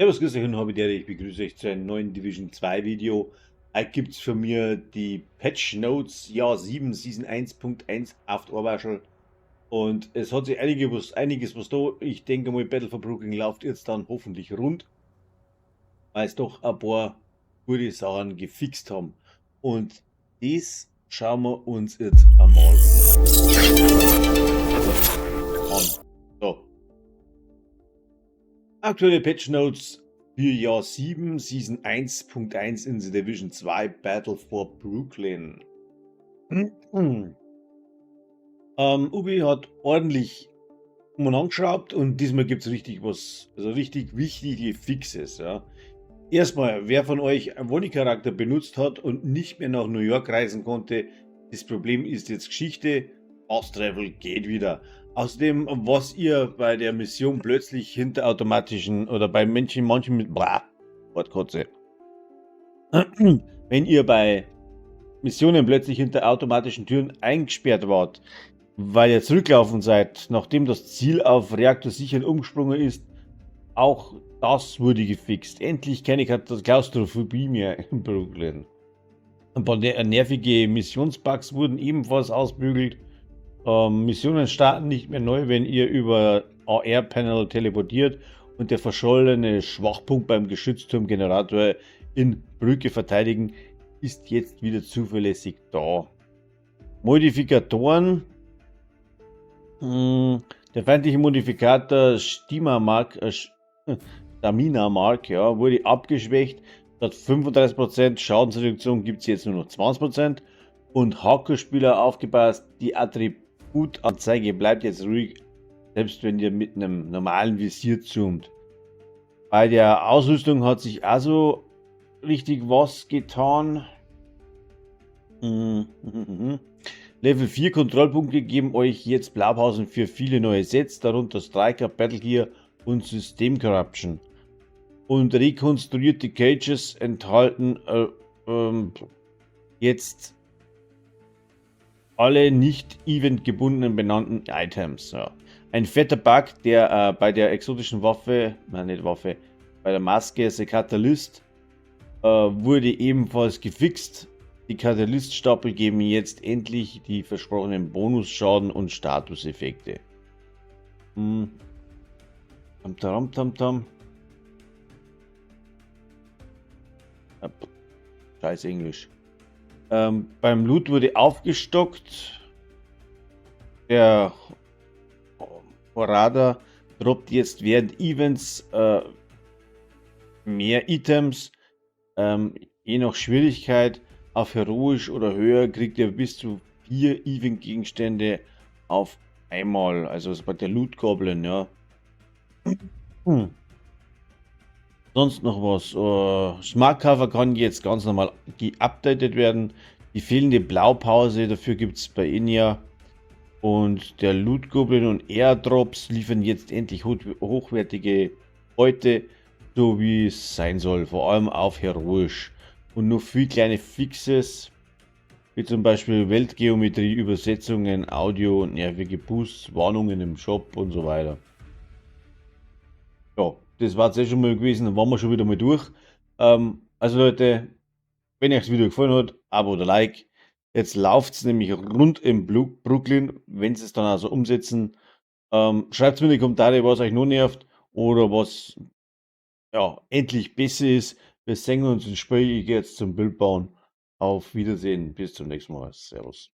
Servus, grüß euch und Habitäre, ich begrüße euch zu einem neuen Division 2 Video. Heute gibt es von mir die Patch Notes Jahr 7 Season 1.1 auf der Oberschel. Und es hat sich einiges was da. Ich denke mal, Battle for Brooklyn läuft jetzt dann hoffentlich rund, weil es doch ein paar gute Sachen gefixt haben. Und das schauen wir uns jetzt einmal an. So. Aktuelle Patch Notes für Jahr 7, Season 1.1 in The Division 2 Battle for Brooklyn. Ubi hat ordentlich angeschraubt und diesmal gibt es richtig was, also richtig wichtige Fixes. Ja. Erstmal, wer von euch einen Wonny-Charakter benutzt hat und nicht mehr nach New York reisen konnte, das Problem ist jetzt Geschichte. Fast Travel geht wieder. Außerdem, was ihr bei der Mission plötzlich hinter automatischen oder bei manchen mit Wortkotze. Wenn ihr bei Missionen plötzlich hinter automatischen Türen eingesperrt wart, weil ihr zurückgelaufen seid, nachdem das Ziel auf Reaktor sichern umgesprungen ist, auch das wurde gefixt. Endlich keine Klaustrophobie mehr in Brooklyn. Ein paar nervige Missionsbugs wurden ebenfalls ausbügelt. Missionen starten nicht mehr neu, wenn ihr über AR-Panel teleportiert und der verschollene Schwachpunkt beim Geschützturmgenerator in Brücke verteidigen ist jetzt wieder zuverlässig da. Modifikatoren. Der feindliche Modifikator Stamina Mark wurde abgeschwächt. Statt 35% Schadensreduktion gibt es jetzt nur noch 20%. Und Hardcore-Spieler aufgepasst, die Attributanzeige bleibt jetzt ruhig, selbst wenn ihr mit einem normalen Visier zoomt. Bei der Ausrüstung hat sich also richtig was getan. Level 4 Kontrollpunkte geben euch jetzt Blaupausen für viele neue Sets, darunter Striker, Battle Gear und System Corruption. Und rekonstruierte Cages enthalten jetzt alle nicht eventgebundenen benannten Items. Ja. Ein fetter Bug, der bei der exotischen Waffe, bei der Maske The Catalyst wurde ebenfalls gefixt. Die Catalyst-Stapel geben jetzt endlich die versprochenen Bonusschaden und Statuseffekte. Scheiß Englisch. Beim Loot wurde aufgestockt. Der Horada droppt jetzt während Events mehr Items. Je nach Schwierigkeit auf heroisch oder höher kriegt ihr bis zu 4 Event-Gegenstände auf einmal. Also es war der Loot Goblin, ja. Sonst noch was. Smart Cover kann jetzt ganz normal geupdatet werden. Die fehlende Blaupause, dafür gibt es bei Enya. Und der Loot Goblin und Airdrops liefern jetzt endlich hochwertige Beute, so wie es sein soll. Vor allem auf heroisch. Und noch viel kleine Fixes, wie zum Beispiel Weltgeometrie, Übersetzungen, Audio und nervige Boosts, Warnungen im Shop und so weiter. Ja, das war es ja schon mal gewesen, dann waren wir schon wieder mal durch. Also Leute, wenn euch das Video gefallen hat, Abo oder Like. Jetzt läuft es nämlich rund im Brooklyn, wenn sie es dann also umsetzen. Schreibt es mir in die Kommentare, was euch noch nervt oder was ja endlich besser ist. Wir sehen uns im Spiel. Ich gehe jetzt zum Bild bauen. Auf Wiedersehen. Bis zum nächsten Mal. Servus.